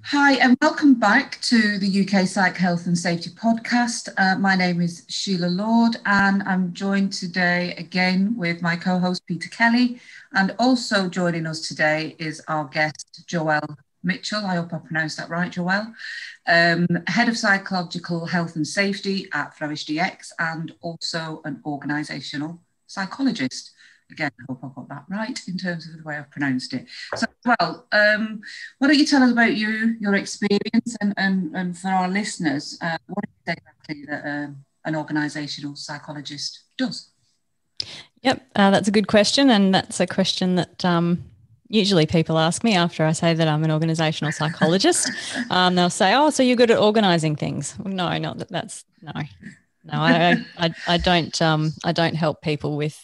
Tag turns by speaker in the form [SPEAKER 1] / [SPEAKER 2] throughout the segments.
[SPEAKER 1] Hi, and welcome back to the UK Psych Health and Safety podcast. My name is Sheila Lord, and I'm joined today again with my co-host Peter Kelly. And also joining us today is our guest, Joelle Mitchell. I hope I pronounced that right, Joelle. Head of Psychological Health and Safety at Flourish DX, and also an organisational psychologist. Again, I hope I got that right in terms of the way I've pronounced it. So, well, why don't you tell us about you, your experience, and for our listeners, what is it exactly that an organisational psychologist does?
[SPEAKER 2] Yep, that's a good question, and that's a question that usually people ask me after I say that I'm an organisational psychologist. They'll say, "Oh, so you're good at organising things?" Well, no, not that. That's no. No, I don't help people with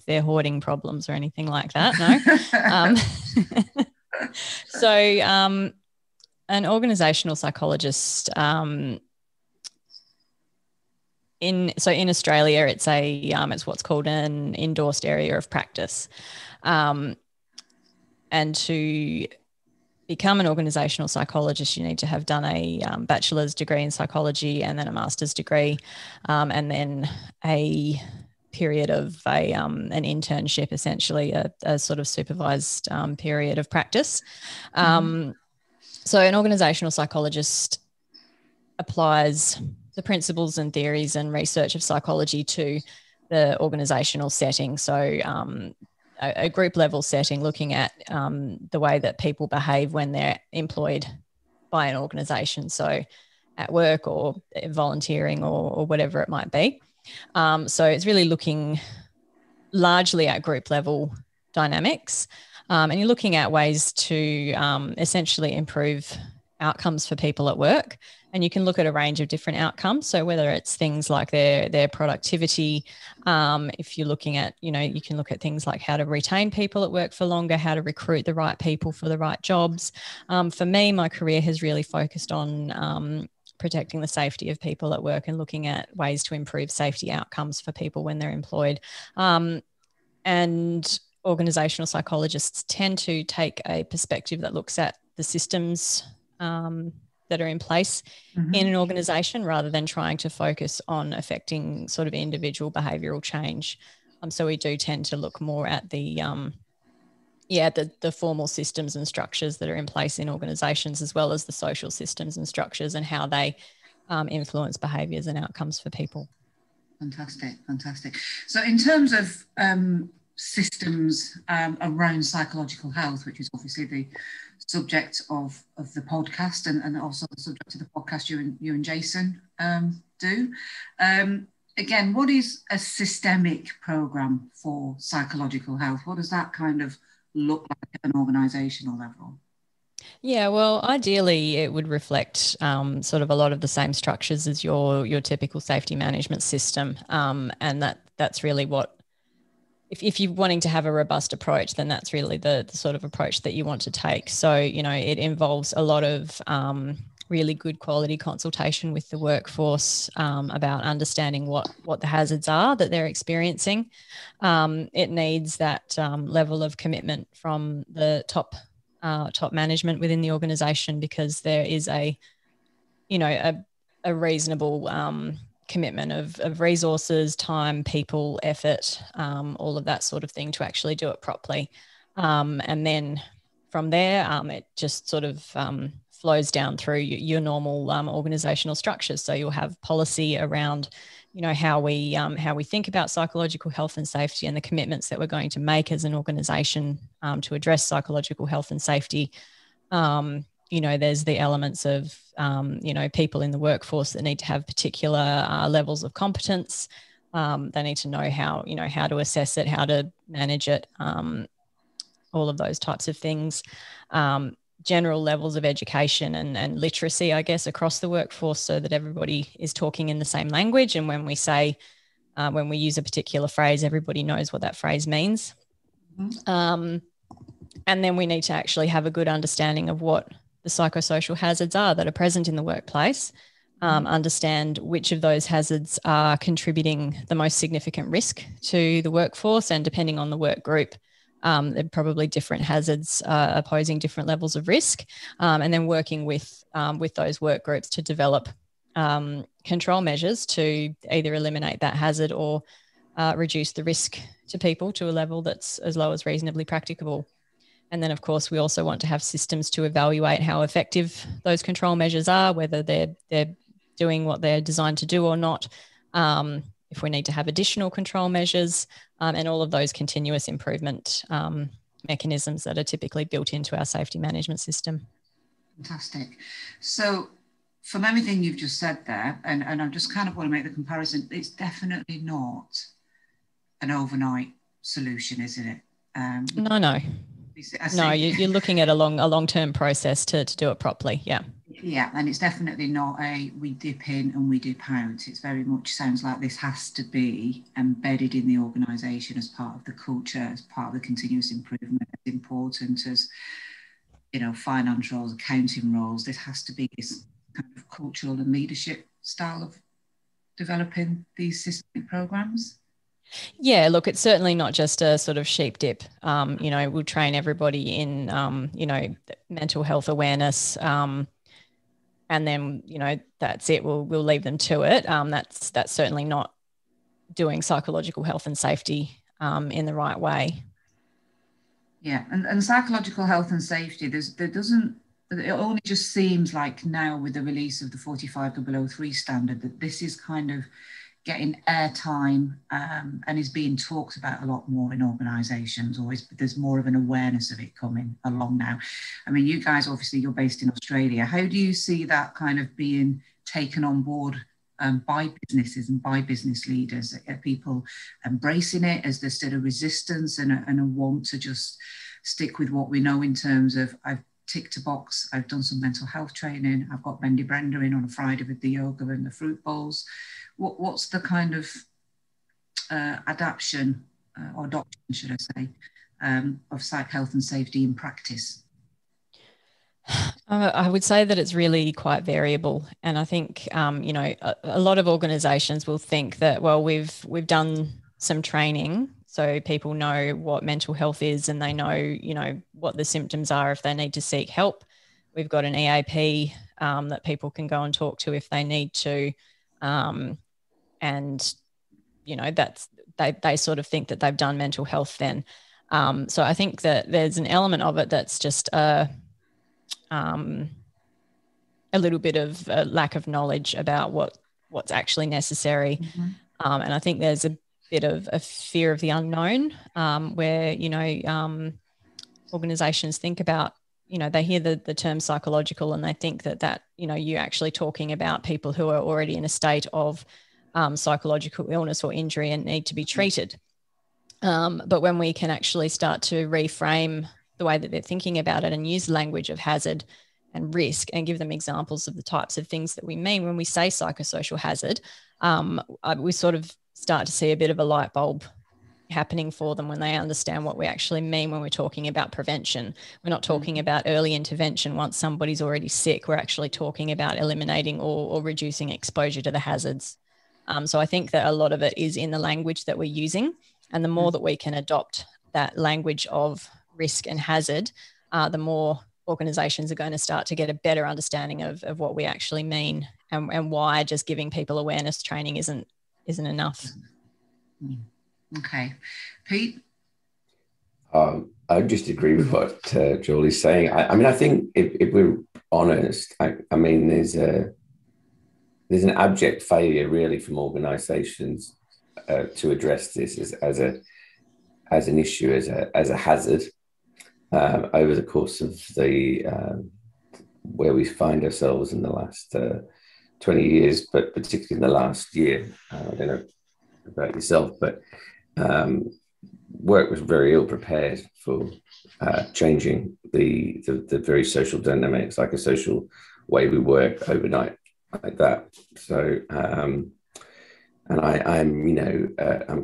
[SPEAKER 2] their hoarding problems or anything like that. No. So an organisational psychologist in Australia, it's what's called an endorsed area of practice, and to become an organisational psychologist, you need to have done a bachelor's degree in psychology and then a master's degree, and then a period of an internship, essentially a sort of supervised period of practice. So an organisational psychologist applies the principles and theories and research of psychology to the organisational setting. So a group level setting, looking at the way that people behave when they're employed by an organisation, so at work or volunteering or whatever it might be. So it's really looking largely at group level dynamics, and you're looking at ways to essentially improve outcomes for people at work. And you can look at a range of different outcomes. So whether it's things like their productivity, if you're looking at, you can look at things like how to retain people at work for longer, how to recruit the right people for the right jobs. For me, my career has really focused on protecting the safety of people at work and looking at ways to improve safety outcomes for people when they're employed. And organisational psychologists tend to take a perspective that looks at the systems that are in place in an organisation, rather than trying to focus on affecting sort of individual behavioural change. So we do tend to look more at the formal systems and structures that are in place in organisations, as well as the social systems and structures and how they influence behaviours and outcomes for people.
[SPEAKER 1] Fantastic. So in terms of systems around psychological health, which is obviously the subject of the podcast, and also the subject of the podcast you and Jason do. Again, what is a systemic program for psychological health? What does that kind of look like at an organisational level?
[SPEAKER 2] Yeah, well, ideally it would reflect sort of a lot of the same structures as your typical safety management system, and that's really what, if you're wanting to have a robust approach, then that's really the sort of approach that you want to take. So, it involves a lot of really good quality consultation with the workforce about understanding what the hazards are that they're experiencing. It needs that level of commitment from the top management within the organisation, because there is a reasonable commitment of resources, time, people, effort, all of that sort of thing to actually do it properly. And then from there, it just sort of flows down through your normal organisational structures. So you'll have policy around, how we think about psychological health and safety and the commitments that we're going to make as an organisation to address psychological health and safety. There's the elements of, people in the workforce that need to have particular levels of competence. They need to know how to assess it, how to manage it, all of those types of things. General levels of education and literacy, I guess, across the workforce, so that everybody is talking in the same language. And when we say, when we use a particular phrase, everybody knows what that phrase means. And then we need to actually have a good understanding of what the psychosocial hazards are that are present in the workplace, understand which of those hazards are contributing the most significant risk to the workforce, and depending on the work group, They're probably different hazards opposing different levels of risk, and then working with those work groups to develop control measures to either eliminate that hazard or reduce the risk to people to a level that's as low as reasonably practicable. And then, of course, we also want to have systems to evaluate how effective those control measures are, whether they're doing what they're designed to do or not, if we need to have additional control measures, and all of those continuous improvement mechanisms that are typically built into our safety management system.
[SPEAKER 1] Fantastic. So from everything you've just said there, and I just kind of want to make the comparison, it's definitely not an overnight solution, isn't it?
[SPEAKER 2] No. No, you're looking at a long-term process to do it properly. Yeah.
[SPEAKER 1] Yeah, and it's definitely not we dip in and we dip out. It's very much sounds like this has to be embedded in the organisation as part of the culture, as part of the continuous improvement, as important as, finance roles, accounting roles. This has to be this kind of cultural and leadership style of developing these systemic programs.
[SPEAKER 2] Yeah, look, it's certainly not just a sort of sheep dip. We'll train everybody in, mental health awareness, and then, that's it. We'll leave them to it. That's certainly not doing psychological health and safety in the right way.
[SPEAKER 1] Yeah, and psychological health and safety, it only just seems like now with the release of the 45003 standard that this is kind of getting airtime and is being talked about a lot more in organisations. There's more of an awareness of it coming along now. I mean, you guys, obviously, you're based in Australia. How do you see that kind of being taken on board by businesses and by business leaders? Are people embracing it? Is there still a resistance and a want to just stick with what we know in terms of I've ticked a box, I've done some mental health training, I've got Bendy Brenda in on a Friday with the yoga and the fruit bowls? What's the kind of adaptation or adoption, should I say, of psych health and safety in practice?
[SPEAKER 2] I would say that it's really quite variable. And I think, a lot of organisations will think that, well, we've done some training, so people know what mental health is and they know, what the symptoms are if they need to seek help. We've got an EAP that people can go and talk to if they need to. And, they sort of think that they've done mental health then. So I think that there's an element of it that's just a little bit of a lack of knowledge about what's actually necessary. Mm-hmm. And I think there's a bit of a fear of the unknown, where, organisations think about, they hear the term psychological and they think that, you're actually talking about people who are already in a state of psychological illness or injury and need to be treated. But when we can actually start to reframe the way that they're thinking about it and use language of hazard and risk and give them examples of the types of things that we mean when we say psychosocial hazard, we sort of start to see a bit of a light bulb happening for them when they understand what we actually mean when we're talking about prevention. We're not talking about early intervention once somebody's already sick. We're actually talking about eliminating or reducing exposure to the hazards. So I think that a lot of it is in the language that we're using, and the more that we can adopt that language of risk and hazard, the more organisations are going to start to get a better understanding of what we actually mean and why just giving people awareness training isn't enough.
[SPEAKER 1] Okay. Pete?
[SPEAKER 3] I just agree with what Joelle is saying. I think if we're honest, there's an abject failure really from organisations to address this as an issue, as a hazard over the course of the where we find ourselves in the last 20 years, but particularly in the last year. I don't know about yourself, but work was very ill prepared for changing the very social dynamics, like a social way we work overnight like that. So I'm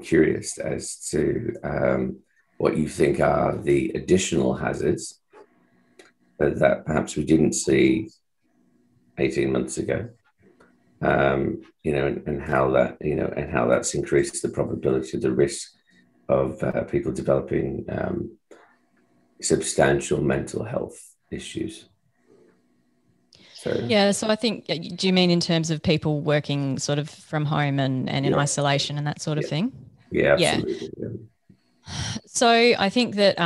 [SPEAKER 3] curious as to what you think are the additional hazards that perhaps we didn't see 18 months ago, and how that's increased the probability of the risk of people developing substantial mental health issues. So
[SPEAKER 2] yeah, so I think, do you mean in terms of people working sort of from home and in isolation and that sort of thing?
[SPEAKER 3] Yeah, absolutely. Yeah.
[SPEAKER 2] So I think that,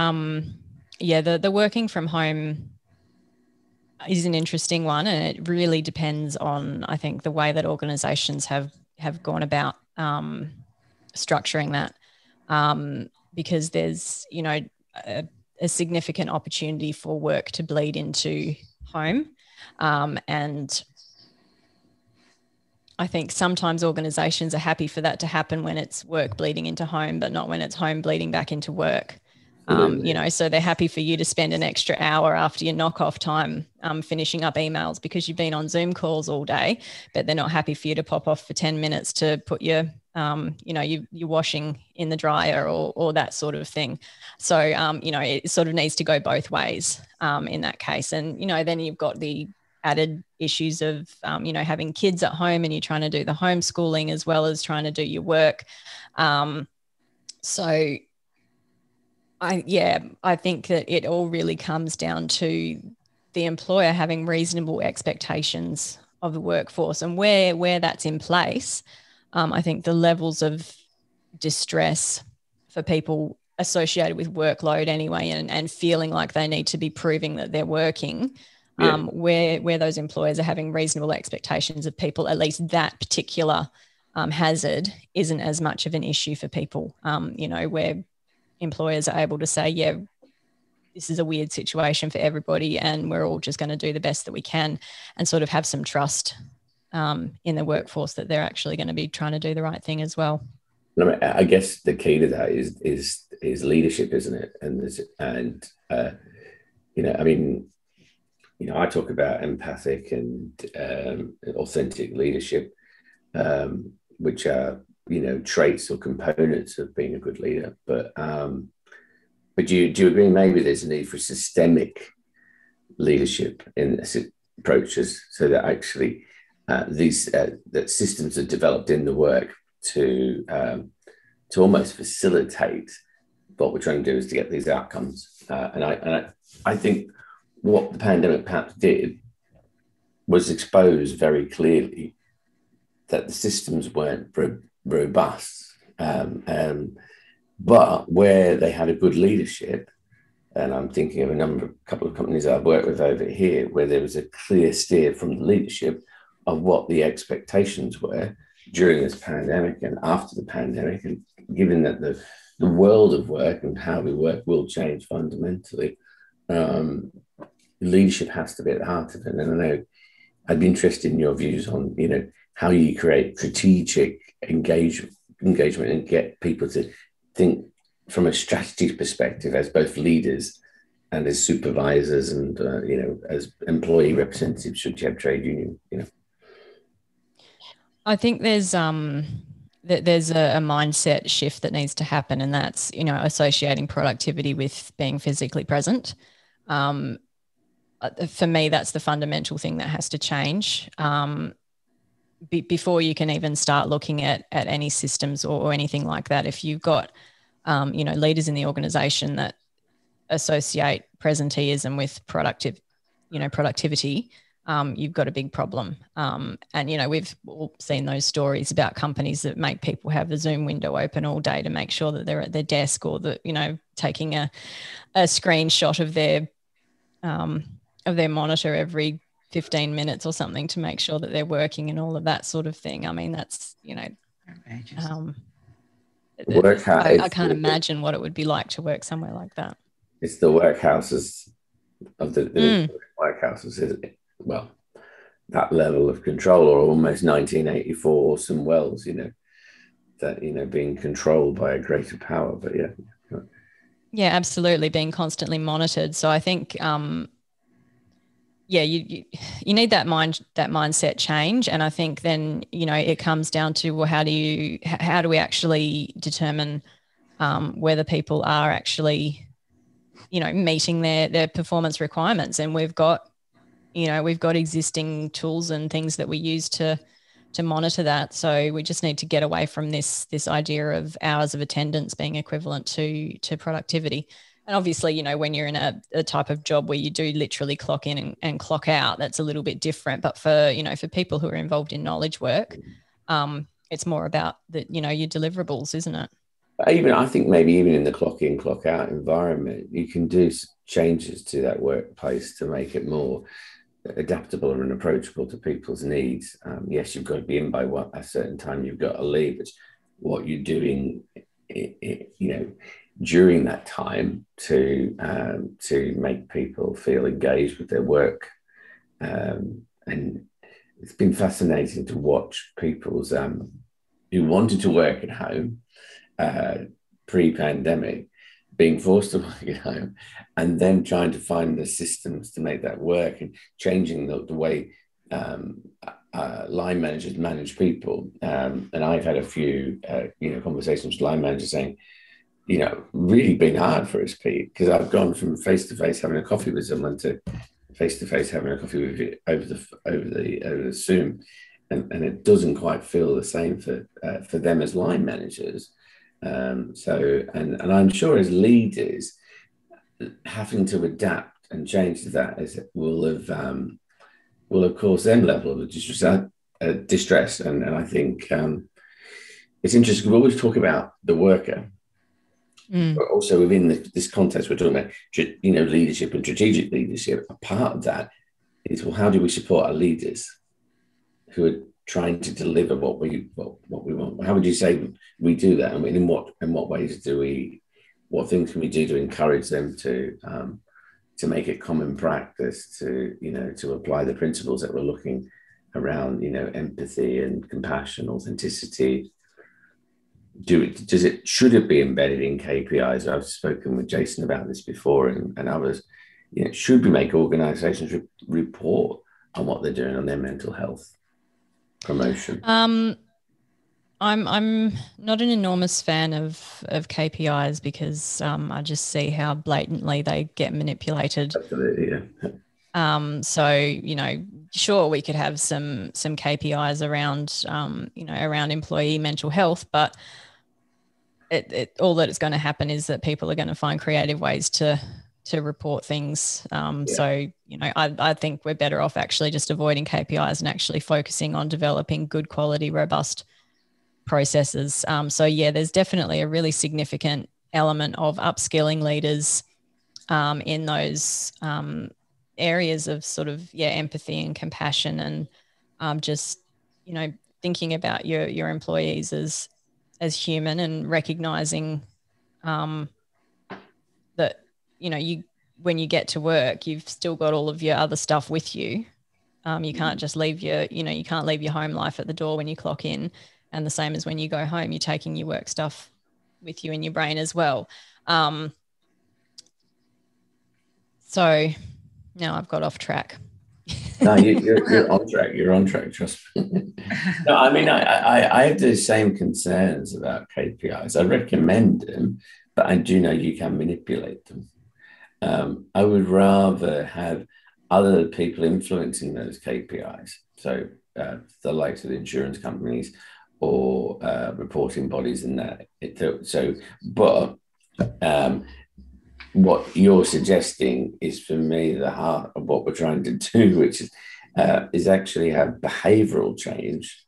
[SPEAKER 2] the working from home is an interesting one, and it really depends on, I think, the way that organisations have gone about structuring that, because there's, a significant opportunity for work to bleed into home, and I think sometimes organisations are happy for that to happen when it's work bleeding into home, but not when it's home bleeding back into work. So they're happy for you to spend an extra hour after your knock-off time finishing up emails because you've been on Zoom calls all day, but they're not happy for you to pop off for 10 minutes to put your, your washing in the dryer or that sort of thing. So, it sort of needs to go both ways in that case. And, then you've got the added issues of, having kids at home and you're trying to do the homeschooling as well as trying to do your work. I think that it all really comes down to the employer having reasonable expectations of the workforce, and where that's in place. I think the levels of distress for people associated with workload anyway, and feeling like they need to be proving that they're working, where those employers are having reasonable expectations of people, at least that particular hazard isn't as much of an issue for people, where employers are able to say, yeah, this is a weird situation for everybody and we're all just going to do the best that we can, and sort of have some trust in the workforce that they're actually going to be trying to do the right thing as well.
[SPEAKER 3] I guess the key to that is leadership, isn't it? I talk about empathic and authentic leadership, which are traits or components of being a good leader. But do you agree maybe there's a need for systemic leadership in approaches, so that actually that systems are developed in the work to almost facilitate what we're trying to do, is to get these outcomes. I think what the pandemic perhaps did was expose very clearly that the systems weren't robust, but where they had a good leadership, and I'm thinking of a couple of companies I've worked with over here, where there was a clear steer from the leadership of what the expectations were during this pandemic and after the pandemic, and given that the world of work and how we work will change fundamentally, leadership has to be at the heart of it. And I know I'd be interested in your views on, how you create strategic engagement and get people to think from a strategy perspective as both leaders and as supervisors and, as employee representatives, should you have trade union,
[SPEAKER 2] I think there's a mindset shift that needs to happen, and that's, associating productivity with being physically present. For me, that's the fundamental thing that has to change. Before you can even start looking at any systems or anything like that, if you've got, leaders in the organisation that associate presenteeism with productivity, you've got a big problem. And, we've all seen those stories about companies that make people have the Zoom window open all day to make sure that they're at their desk, or that, taking a screenshot of their monitor every 15 minutes or something to make sure that they're working, and all of that sort of thing. I mean, that's, I can't imagine what it would be like to work somewhere like that.
[SPEAKER 3] It's the workhouses of the workhouses, isn't it? Well, that level of control, or almost 1984 Orson Welles, that, being controlled by a greater power. But
[SPEAKER 2] yeah, absolutely, being constantly monitored. So I think, you need that mindset change. And I think then, it comes down to, well, how do we actually determine whether people are actually, meeting their performance requirements? And we've got existing tools and things that we use to monitor that. So we just need to get away from this idea of hours of attendance being equivalent to productivity. And obviously, you know, when you're in a type of job where you do literally clock in and clock out, that's a little bit different. But for, you know, for people who are involved in knowledge work, it's more about the, you know, your deliverables, isn't it?
[SPEAKER 3] Even I think maybe even in the clock in, clock out environment, you can do changes to that workplace to make it more adaptable and approachable to people's needs. Yes, you've got to be in by a certain time, you've got to leave. It's what you're doing, you know, during that time to make people feel engaged with their work. And it's been fascinating to watch people's who wanted to work at home pre-pandemic being forced to work at home and then trying to find the systems to make that work and changing the way line managers manage people. And I've had a few you know, conversations with line managers saying, you know, really been hard for us, Pete, because I've gone from face-to-face having a coffee with someone to face-to-face having a coffee with you over the Zoom, and it doesn't quite feel the same for them as line managers. So I'm sure as leaders, having to adapt and change to that will of course then level of distress, and I think it's interesting. We always talk about the worker. But also within this context, we're talking about, you know, leadership and strategic leadership. A part of that is, well, how do we support our leaders who are trying to deliver what we want? How would you say we do that? I mean, in what ways what things can we do to encourage them to make it common practice to, you know, to apply the principles that we're looking around, you know, empathy and compassion, authenticity? Should it be embedded in KPIs? I've spoken with Jason about this before, and others. You know, should we make organisations report on what they're doing on their mental health promotion?
[SPEAKER 2] I'm not an enormous fan of KPIs because I just see how blatantly they get manipulated.
[SPEAKER 3] Absolutely, yeah.
[SPEAKER 2] So, you know, sure, we could have some KPIs around you know, around employee mental health, but all that is going to happen is that people are going to find creative ways to report things. So, you know, I think we're better off actually just avoiding KPIs and actually focusing on developing good quality, robust processes. So yeah, there's definitely a really significant element of upskilling leaders in those areas of sort of, empathy and compassion, and just, you know, thinking about your employees as human, and recognizing that, you know, when you get to work, you've still got all of your other stuff with you. You can't just leave you can't leave your home life at the door when you clock in. And the same as when you go home, you're taking your work stuff with you in your brain as well. So now I've got off track.
[SPEAKER 3] No, you're on track. You're on track. Trust me. No, I mean, I have the same concerns about KPIs. I recommend them, but I do know you can manipulate them. I would rather have other people influencing those KPIs. So the likes of the insurance companies or reporting bodies and that. What you're suggesting is, for me, the heart of what we're trying to do, which is actually have behavioural change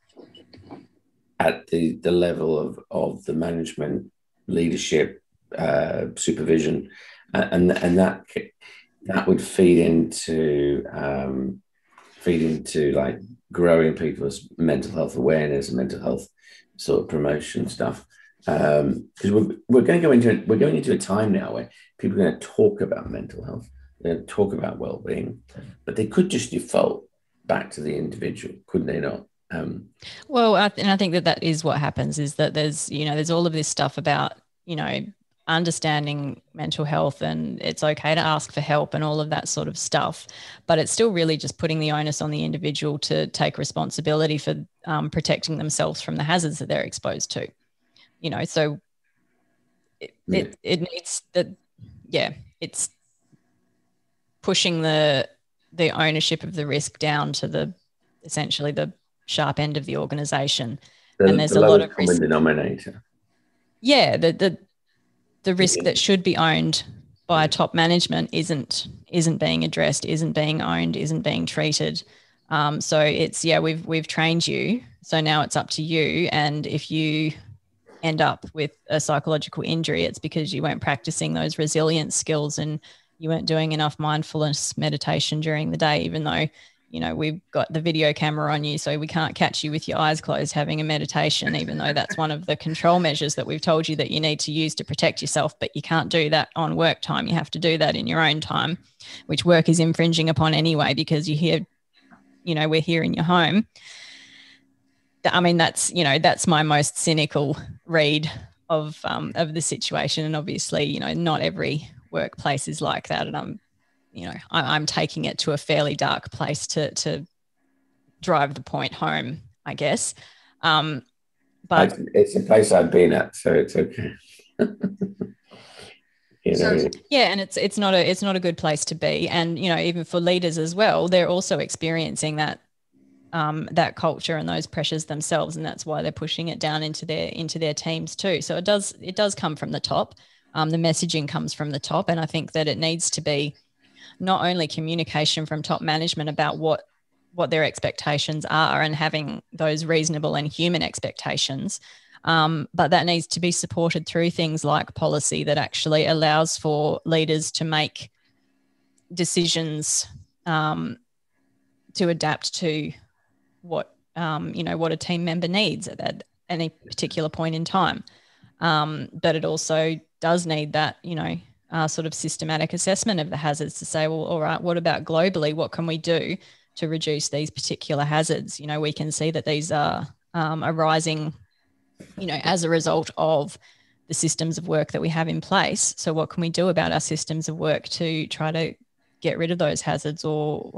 [SPEAKER 3] at the level of the management, leadership, supervision, and that would feed into like growing people's mental health awareness and mental health sort of promotion stuff. Because we're going into a time now where people are going to talk about mental health, they're going to talk about well-being, but they could just default back to the individual, couldn't they not?
[SPEAKER 2] Well, I think that is what happens, is that there's all of this stuff about, you know, understanding mental health, and it's okay to ask for help and all of that sort of stuff, but it's still really just putting the onus on the individual to take responsibility for protecting themselves from the hazards that they're exposed to. You know, so it needs that. Yeah, it's pushing the ownership of the risk down to essentially the sharp end of the organisation, and there's a lot of risk.
[SPEAKER 3] Denominator.
[SPEAKER 2] Yeah, the risk that should be owned by top management isn't being addressed, isn't being owned, isn't being treated. So it's, we've trained you, so now it's up to you. And if you end up with a psychological injury, it's because you weren't practicing those resilience skills and you weren't doing enough mindfulness meditation during the day, even though, we've got the video camera on you, so we can't catch you with your eyes closed having a meditation, even though that's one of the control measures that we've told you that you need to use to protect yourself. But you can't do that on work time. You have to do that in your own time, which work is infringing upon anyway, because you're here, we're here in your home. I mean, that's my most cynical read of the situation. And obviously, not every workplace is like that. And I'm taking it to a fairly dark place to drive the point home, I guess. But
[SPEAKER 3] it's a place I've been at, so it's okay.
[SPEAKER 2] Yeah, and it's not a good place to be. And even for leaders as well, they're also experiencing that culture and those pressures themselves, and that's why they're pushing it down into their teams too. So it does come from the top. The messaging comes from the top, and I think that it needs to be not only communication from top management about what their expectations are and having those reasonable and human expectations, but that needs to be supported through things like policy that actually allows for leaders to make decisions to adapt to what a team member needs at any particular point in time. But it also does need that, sort of systematic assessment of the hazards to say, well, all right, what about globally? What can we do to reduce these particular hazards? We can see that these are arising, as a result of the systems of work that we have in place. So what can we do about our systems of work to try to get rid of those hazards or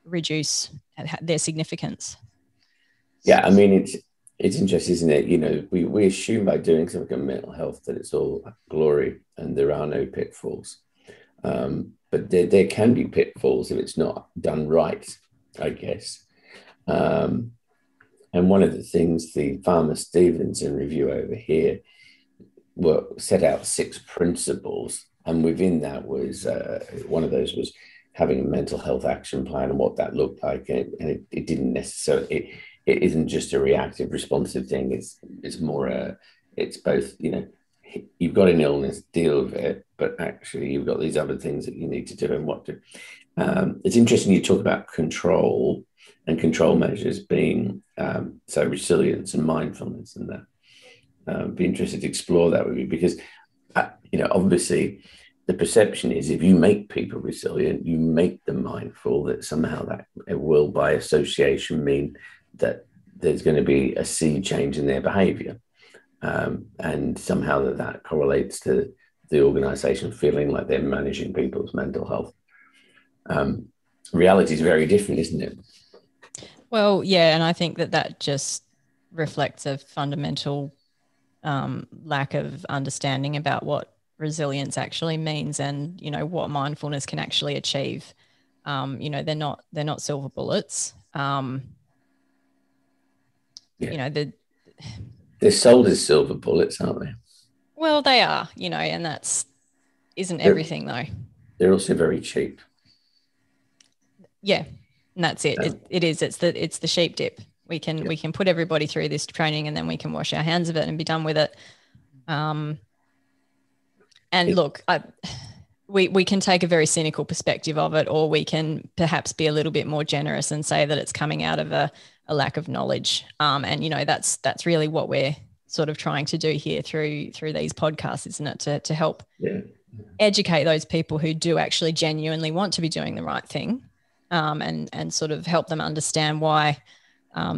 [SPEAKER 2] reduce their significance?
[SPEAKER 3] Yeah, I mean, it's interesting, isn't it? We assume by doing something on mental health that it's all glory and there are no pitfalls. But there can be pitfalls if it's not done right, I guess. And one of the things the Farmer Stevenson review over here set out 6 principles. And within that was, one of those was having a mental health action plan and what that looked like. And it didn't necessarily, it isn't just a reactive, responsive thing. It's more it's both, you've got an illness, deal with it, but actually you've got these other things that you need to do and what to. It's interesting you talk about control and control measures being, so resilience and mindfulness and that. Be interested to explore that with you because, obviously the perception is if you make people resilient, you make them mindful, that somehow that it will by association mean that there's going to be a sea change in their behavior. And somehow that correlates to the organization feeling like they're managing people's mental health. Reality is very different, isn't it?
[SPEAKER 2] Well, yeah, and I think that just reflects a fundamental lack of understanding about what resilience actually means and, what mindfulness can actually achieve. They're not silver bullets.
[SPEAKER 3] They're sold as silver bullets, aren't they?
[SPEAKER 2] Well, they are, and isn't everything though.
[SPEAKER 3] They're also very cheap.
[SPEAKER 2] Yeah, and that's it. It is. It's the sheep dip. We can put everybody through this training and then we can wash our hands of it and be done with it. Look, we can take a very cynical perspective of it, or we can perhaps be a little bit more generous and say that it's coming out of a lack of knowledge. That's really what we're sort of trying to do here through these podcasts, isn't it? To help educate those people who do actually genuinely want to be doing the right thing, and sort of help them understand why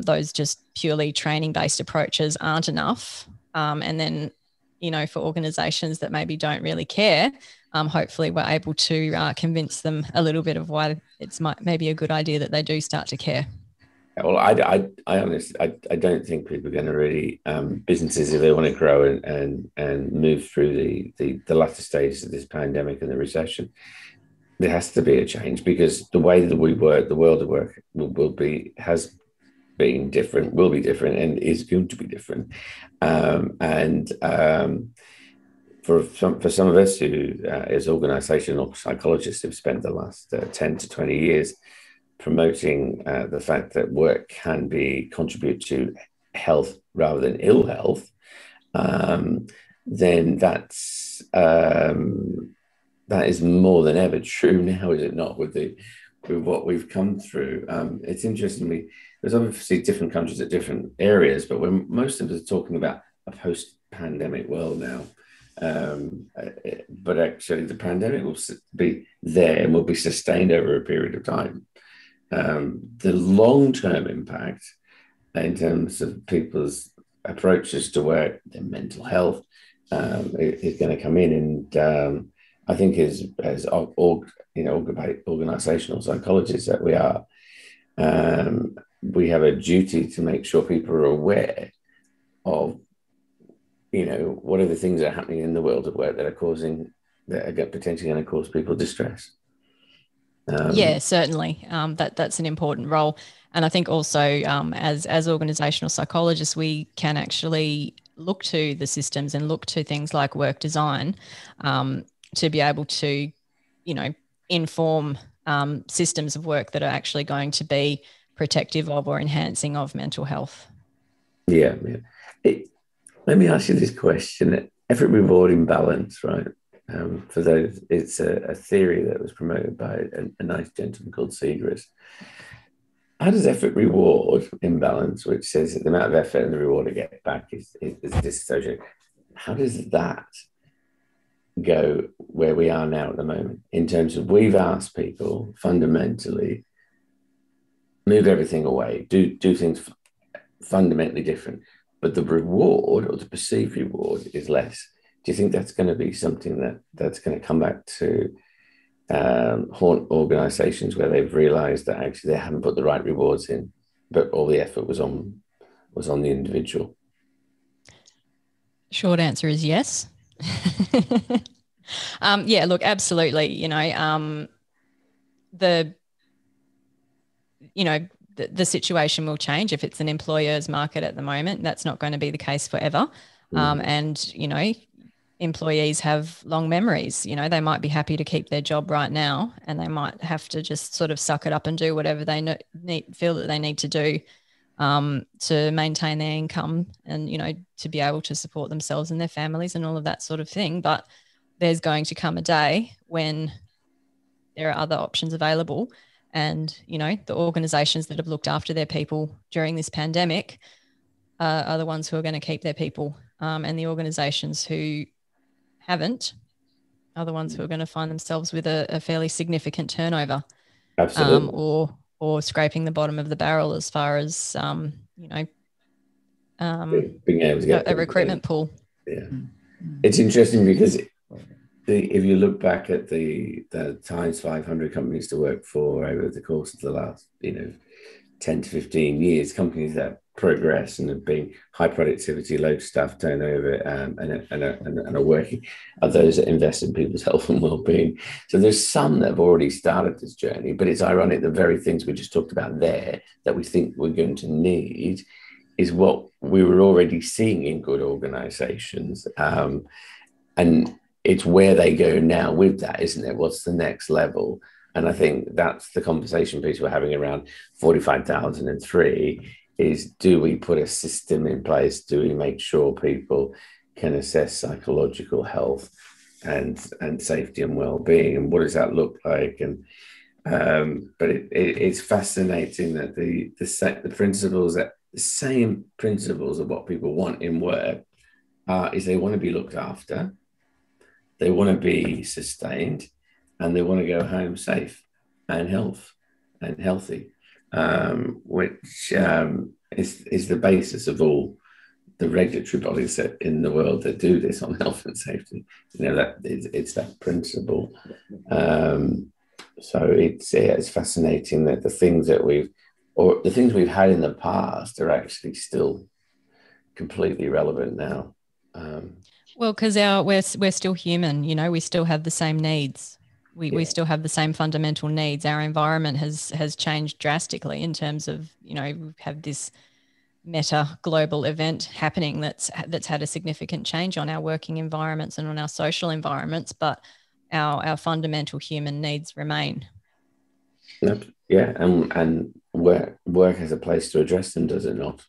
[SPEAKER 2] those just purely training-based approaches aren't enough. And then, for organisations that maybe don't really care, hopefully we're able to convince them a little bit of why it's maybe a good idea that they do start to care.
[SPEAKER 3] Well, I honestly, I don't think people are going to really, businesses, if they want to grow and move through the latter stages of this pandemic and the recession, there has to be a change, because the way that we work, the world of work has been different, will be different, and is going to be different. For for some of us who, as organisational psychologists, have spent the last 10 to 20 years promoting the fact that work can contribute to health rather than ill health, then that is more than ever true now, is it not? With what we've come through, it's interesting. There's obviously different countries at different areas, but when most of us are talking about a post-pandemic world now, but actually the pandemic will be there and will be sustained over a period of time. The long-term impact in terms of people's approaches to work, their mental health, is going to come in, and I think as organisational psychologists that we are, we have a duty to make sure people are aware of, what are the things that are happening in the world of work that are potentially going to cause people distress.
[SPEAKER 2] Yeah, certainly. That's an important role. And I think also as organisational psychologists, we can actually look to the systems and look to things like work design to be able to, inform systems of work that are actually going to be protective of or enhancing of mental health.
[SPEAKER 3] Yeah. Let me ask you this question. Effort reward imbalance, right? For those, it's a theory that was promoted by a nice gentleman called Segrist. How does effort reward imbalance, which says that the amount of effort and the reward I get back is disassociated, how does that go where we are now at the moment, in terms of we've asked people fundamentally move everything away, do things fundamentally different, but the reward or the perceived reward is less? Do you think that's going to be something that's going to come back to haunt organisations where they've realised that actually they haven't put the right rewards in, but all the effort was on the individual?
[SPEAKER 2] Short answer is yes. Yeah, look, absolutely. The situation will change. If it's an employer's market at the moment, that's not going to be the case forever. And employees have long memories. They might be happy to keep their job right now, and they might have to just sort of suck it up and do whatever they feel that they need to do to maintain their income and, to be able to support themselves and their families and all of that sort of thing. But there's going to come a day when there are other options available. And, the organisations that have looked after their people during this pandemic are the ones who are going to keep their people. And the organisations who haven't are the ones who are going to find themselves with a fairly significant turnover.
[SPEAKER 3] Absolutely.
[SPEAKER 2] Or scraping the bottom of the barrel as far as,
[SPEAKER 3] being able to get
[SPEAKER 2] a recruitment pool.
[SPEAKER 3] Yeah. It's interesting because if you look back at the Times 500 companies to work for over the course of the last 10 to 15 years, companies that progress and have been high productivity, low staff turnover, and are working, are those that invest in people's health and well-being. So there's some that have already started this journey, but it's ironic the very things we just talked about there that we think we're going to need is what we were already seeing in good organizations. And it's where they go now with that, isn't it? What's the next level? And I think that's the conversation piece we're having around 45,003 is, do we put a system in place? Do we make sure people can assess psychological health and safety and well-being? And what does that look like? And but it's fascinating that the principles, that the same principles of what people want in work is they want to be looked after, they want to be sustained, and they want to go home safe and healthy, which is the basis of all the regulatory bodies that in the world that do this on health and safety. That it's that principle. So it's fascinating that the things we've had in the past are actually still completely relevant now.
[SPEAKER 2] Well, because we're still human, we still have the same needs. We still have the same fundamental needs. Our environment has changed drastically in terms of, we have this meta global event happening that's had a significant change on our working environments and on our social environments, but our fundamental human needs remain.
[SPEAKER 3] Yeah, and work has a place to address them, does it not?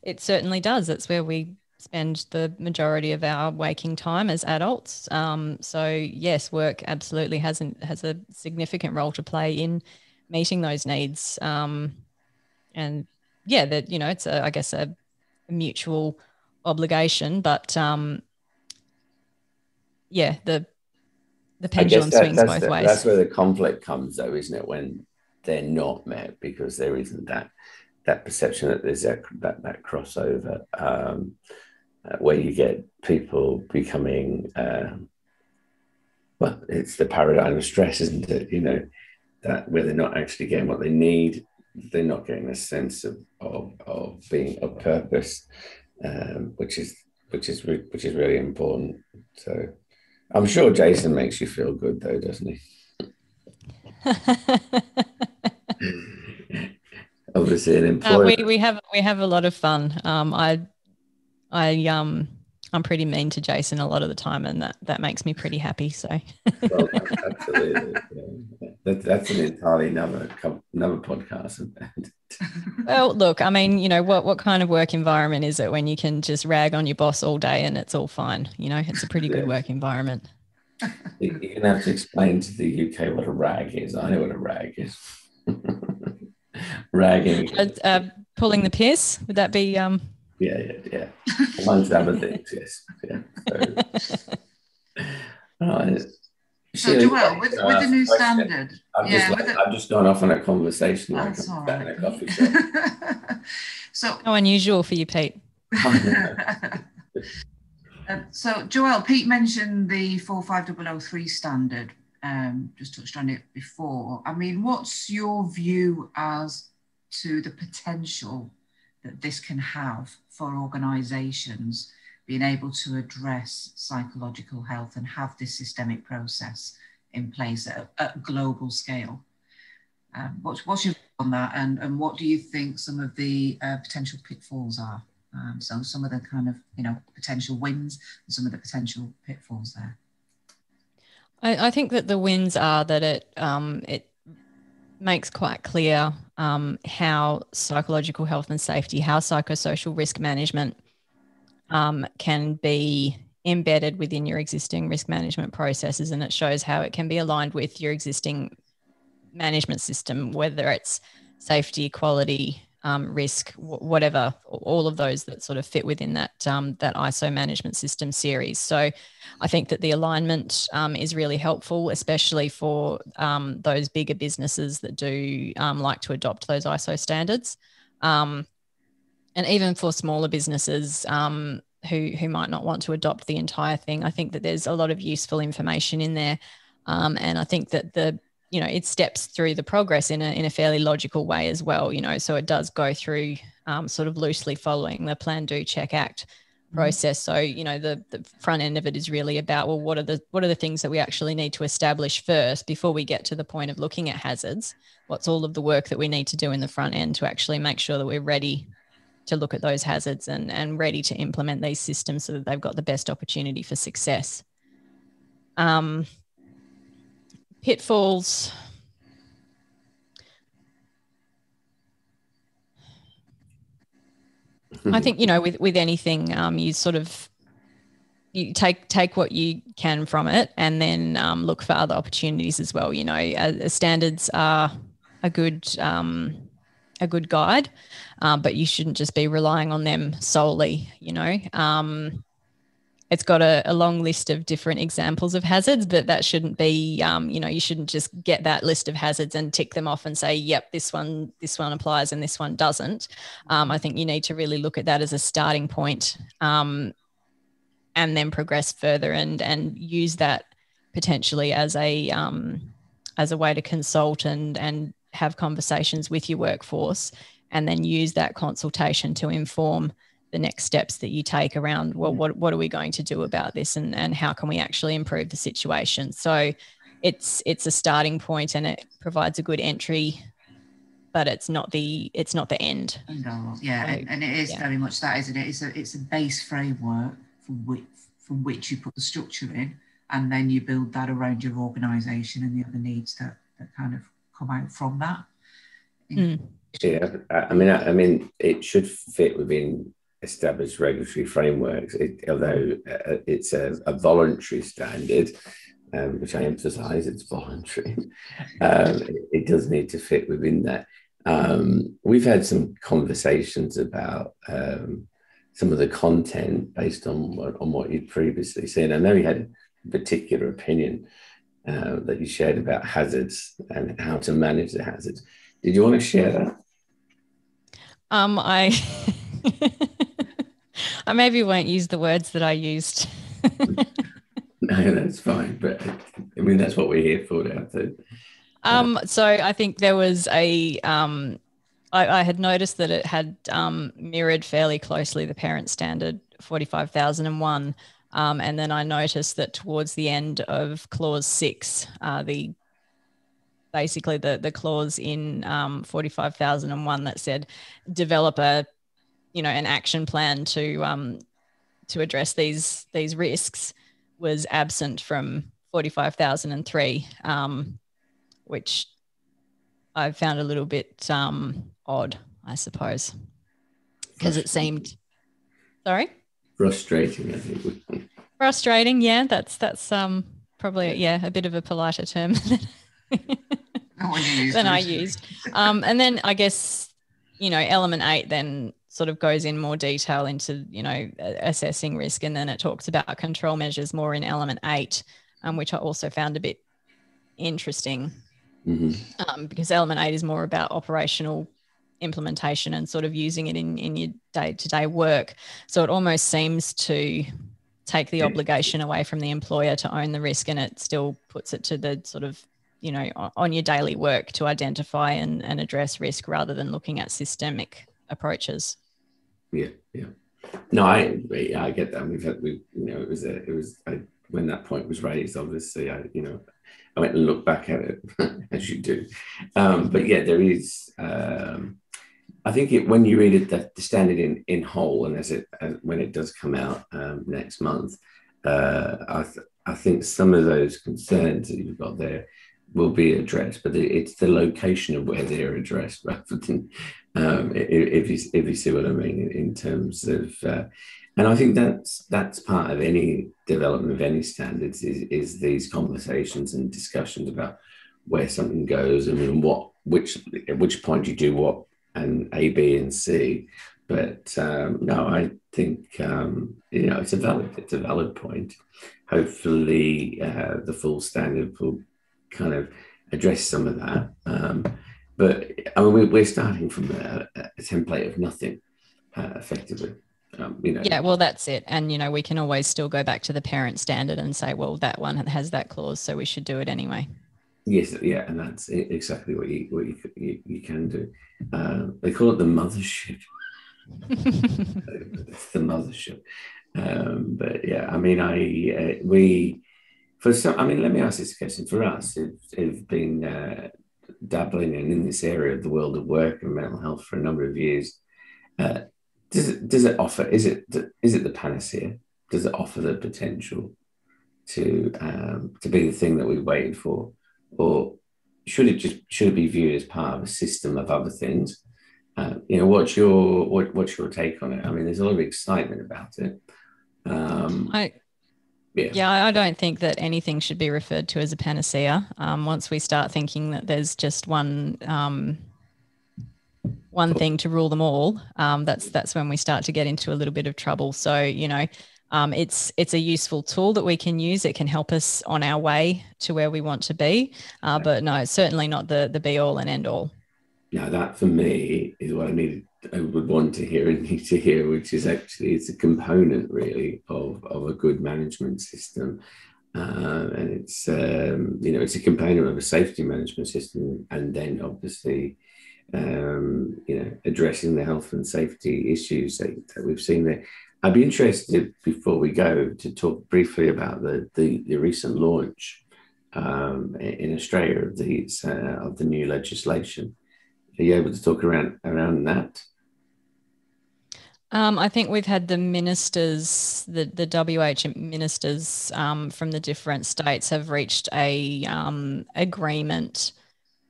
[SPEAKER 2] It certainly does. It's where we spend the majority of our waking time as adults. So yes, work absolutely has a significant role to play in meeting those needs. And yeah, that, you know, it's I guess a mutual obligation, but yeah, the pendulum swings both ways.
[SPEAKER 3] That's where the conflict comes, though, isn't it? When they're not met, because there isn't that perception that there's that crossover, where you get people becoming, well, it's the paradigm of stress, isn't it? You know, that where they're not actually getting what they need, they're not getting a sense of being of purpose, which is really important. So I'm sure Jason makes you feel good, though, doesn't he? Obviously, an employer.
[SPEAKER 2] We have a lot of fun. I'm pretty mean to Jason a lot of the time, and that makes me pretty happy. So,
[SPEAKER 3] well, absolutely, yeah. That's an entirely another podcast.
[SPEAKER 2] Well, look, I mean, you know, what kind of work environment is it when you can just rag on your boss all day and it's all fine? You know, it's a pretty good work environment.
[SPEAKER 3] You're going to have to explain to the UK what a rag is. I know what a rag is. Ragging.
[SPEAKER 2] Pulling the piss, would that be?
[SPEAKER 3] Yeah. Amongst other things, yes. Yeah.
[SPEAKER 1] So Joelle, with the new standard,
[SPEAKER 3] I've just gone off on a conversation like
[SPEAKER 1] I'm
[SPEAKER 3] in a coffee shop.
[SPEAKER 1] So
[SPEAKER 2] how unusual for you, Pete.
[SPEAKER 1] So Joelle, Pete mentioned the 45003 standard. Just touched on it before. I mean, what's your view as to the potential that this can have for organisations being able to address psychological health and have this systemic process in place at a global scale? What's your view on that, and what do you think some of the potential pitfalls are? So some of the kind of, you know, potential wins and some of the potential pitfalls there.
[SPEAKER 2] I think that the wins are that it makes quite clear how psychological health and safety, how psychosocial risk management can be embedded within your existing risk management processes, and it shows how it can be aligned with your existing management system, whether it's safety, quality, risk, whatever, all of those that sort of fit within that that ISO management system series. So I think that the alignment is really helpful, especially for those bigger businesses that do like to adopt those ISO standards. And even for smaller businesses who might not want to adopt the entire thing, I think that there's a lot of useful information in there. And I think that it steps through the progress in a fairly logical way as well, you know, so it does go through sort of loosely following the plan, do, check, act process. So, you know, the front end of it is really about, well, what are the things that we actually need to establish first before we get to the point of looking at hazards? What's all of the work that we need to do in the front end to actually make sure that we're ready to look at those hazards and ready to implement these systems so that they've got the best opportunity for success. Pitfalls. I think, you know, with anything, you sort of you take what you can from it, and then look for other opportunities as well. You know, standards are a good guide, but you shouldn't just be relying on them solely. You know, it's got a long list of different examples of hazards, but that shouldn't be, you know, you shouldn't just get that list of hazards and tick them off and say, yep, this one applies and this one doesn't. I think you need to really look at that as a starting point, and then progress further and use that potentially as a way to consult and have conversations with your workforce, and then use that consultation to inform the next steps that you take around, well, what are we going to do about this, and how can we actually improve the situation? So it's a starting point, and it provides a good entry but it's not the end.
[SPEAKER 1] Yeah,
[SPEAKER 2] So,
[SPEAKER 1] and it is very much that, isn't it? It's a base framework from which you put the structure in, and then you build that around your organisation and the other needs that kind of come out from that.
[SPEAKER 3] Yeah, I mean, it should fit within established regulatory frameworks, although it's a voluntary standard, which I emphasise, it's voluntary. It does need to fit within that. We've had some conversations about some of the content based on what you'd previously said. I know you had a particular opinion that you shared about hazards and how to manage the hazards. Did you want to share that?
[SPEAKER 2] I maybe won't use the words that I used.
[SPEAKER 3] No, that's fine. But I mean, that's what we're here for now too.
[SPEAKER 2] So I think there was I had noticed that it had mirrored fairly closely the parent standard 45,001. And then I noticed that towards the end of clause 6, basically the clause in 45,001 that said develop an action plan to address these risks was absent from 45,003, which I found a little bit odd, I suppose, because it seemed
[SPEAKER 3] frustrating. I think
[SPEAKER 2] frustrating. Yeah, that's probably a bit of a politer term than I used. And then I guess, element 8 then sort of goes in more detail into, assessing risk. And then it talks about control measures more in element 8, which I also found a bit interesting, because element 8 is more about operational implementation and sort of using it in your day-to-day work. So it almost seems to take the obligation away from the employer to own the risk, and it still puts it to the sort of, on your daily work to identify and address risk rather than looking at systemic approaches.
[SPEAKER 3] Yeah. No, I get that. When that point was raised, obviously, I went and looked back at it as you do. But yeah, there is. I think when you read it, the standard in whole, and when it does come out next month, I think some of those concerns that you've got there will be addressed, but it's the location of where they're addressed rather than if you see what I mean in terms of. And I think that's part of any development of any standards is these conversations and discussions about where something goes and at which point you do what, and A, B, and C. But no, I think it's a valid point. Hopefully, the full standard will kind of address some of that. But I mean, we're starting from a template of nothing, effectively.
[SPEAKER 2] Yeah, well, that's it. And, we can always still go back to the parent standard and say, well, that one has that clause, so we should do it anyway.
[SPEAKER 3] Yes, yeah, and that's exactly what you can do. They call it the mothership. It's the mothership. But yeah, I mean, let me ask this question. For us who've been dabbling in this area of the world of work and mental health for a number of years, does it offer? Is it the panacea? Does it offer the potential to be the thing that we waited for, or should it be viewed as part of a system of other things? What's your take on it? I mean, there's a lot of excitement about it.
[SPEAKER 2] I don't think that anything should be referred to as a panacea. Once we start thinking that there's just one thing to rule them all, that's when we start to get into a little bit of trouble. So, it's a useful tool that we can use. It can help us on our way to where we want to be. But no, it's certainly not the be all and end all.
[SPEAKER 3] Now that for me is what I would want to hear and need to hear, which is actually it's a component really of a good management system, and it's it's a component of a safety management system, and then obviously addressing the health and safety issues that we've seen there. I'd be interested before we go to talk briefly about the recent launch in Australia of the new legislation. you able to talk around that?
[SPEAKER 2] I think we've had the ministers, the WH ministers from the different states have reached a agreement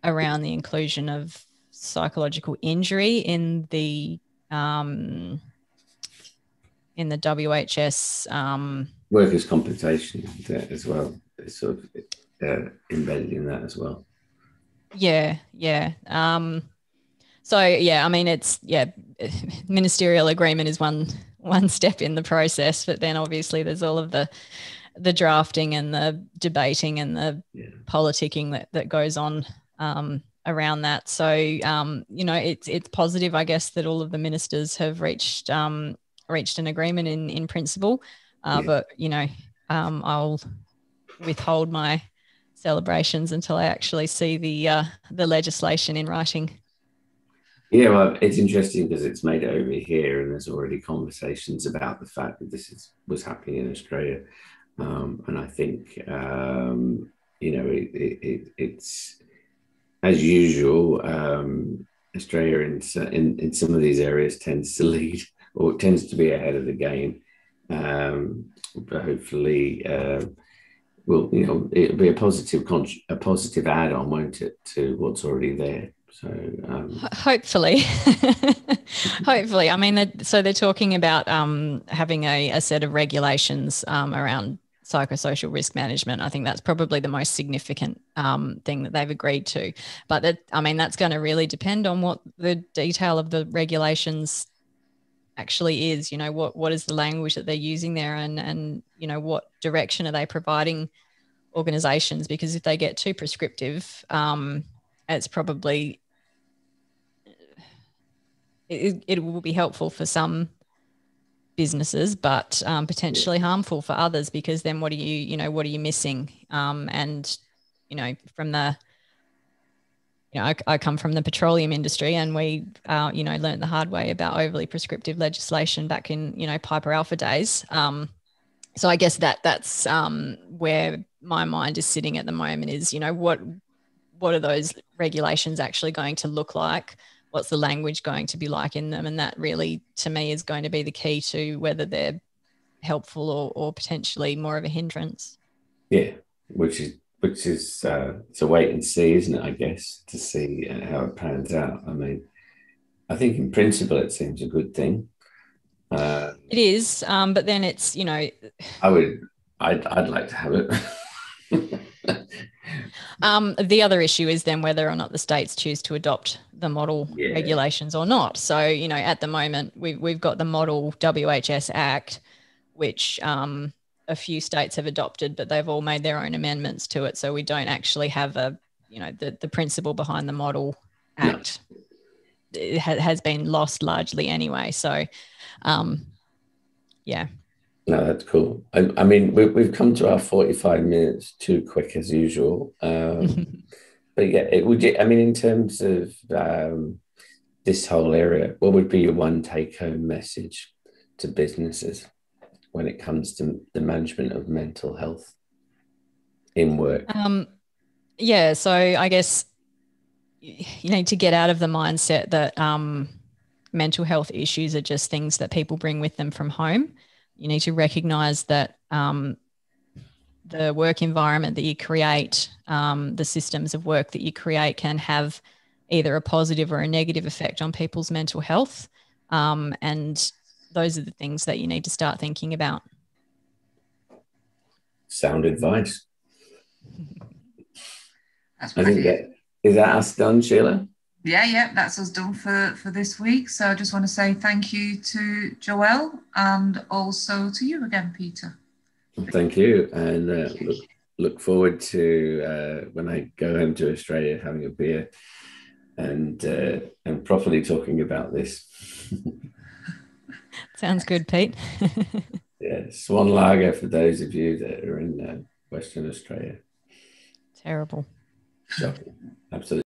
[SPEAKER 2] around the inclusion of psychological injury in the WHS
[SPEAKER 3] workers' compensation as well. It's sort of embedded in that as well.
[SPEAKER 2] Yeah. So yeah, I mean, ministerial agreement is one step in the process, but then obviously there's all of the drafting and the debating and the politicking that goes on around that. So it's positive, I guess, that all of the ministers have reached an agreement in principle, but I'll withhold my celebrations until I actually see the legislation in writing.
[SPEAKER 3] Yeah, well, it's interesting because it's made it over here, and there's already conversations about the fact that this was happening in Australia, and I think it's as usual. Australia in some of these areas tends to lead or tends to be ahead of the game, but hopefully, it'll be a positive add-on, won't it, to what's already there. So
[SPEAKER 2] hopefully, I mean, so they're talking about having a set of regulations around psychosocial risk management. I think that's probably the most significant thing that they've agreed to. But that's going to really depend on what the detail of the regulations actually is. What is the language that they're using there, and what direction are they providing organisations? Because if they get too prescriptive, it's probably it will be helpful for some businesses, but potentially harmful for others, because then what are you missing? And from the I come from the petroleum industry, and we learned the hard way about overly prescriptive legislation back in Piper Alpha days. So I guess that's where my mind is sitting at the moment is, what are those regulations actually going to look like? What's the language going to be like in them? And that really, to me, is going to be the key to whether they're helpful or potentially more of a hindrance.
[SPEAKER 3] Yeah, which is it's a wait and see, isn't it, I guess, to see how it pans out. I mean, I think in principle it seems a good thing.
[SPEAKER 2] It is, but then it's,
[SPEAKER 3] I'd like to have it.
[SPEAKER 2] The other issue is then whether or not the states choose to adopt the model regulations or not. So, at the moment, we've got the model WHS Act, which a few states have adopted, but they've all made their own amendments to it. So we don't actually have the principle behind the model act. No. It has been lost largely anyway. So, yeah.
[SPEAKER 3] No, that's cool. I mean, we've come to our 45 minutes too quick as usual. But yeah, in terms of this whole area, what would be your one take-home message to businesses when it comes to the management of mental health in work?
[SPEAKER 2] So I guess you need to get out of the mindset that mental health issues are just things that people bring with them from home. You need to recognise that the work environment that you create, the systems of work that you create can have either a positive or a negative effect on people's mental health. And those are the things that you need to start thinking about.
[SPEAKER 3] Sound advice. I think is that us done, Sheila?
[SPEAKER 1] Yeah, that's us done for this week. So I just want to say thank you to Joelle and also to you again, Peter.
[SPEAKER 3] Thank you, and look forward to when I go home to Australia having a beer and properly talking about this.
[SPEAKER 2] Sounds good, Pete.
[SPEAKER 3] Yeah, Swan Lager for those of you that are in Western Australia.
[SPEAKER 2] Terrible.
[SPEAKER 3] Shocking. Absolutely.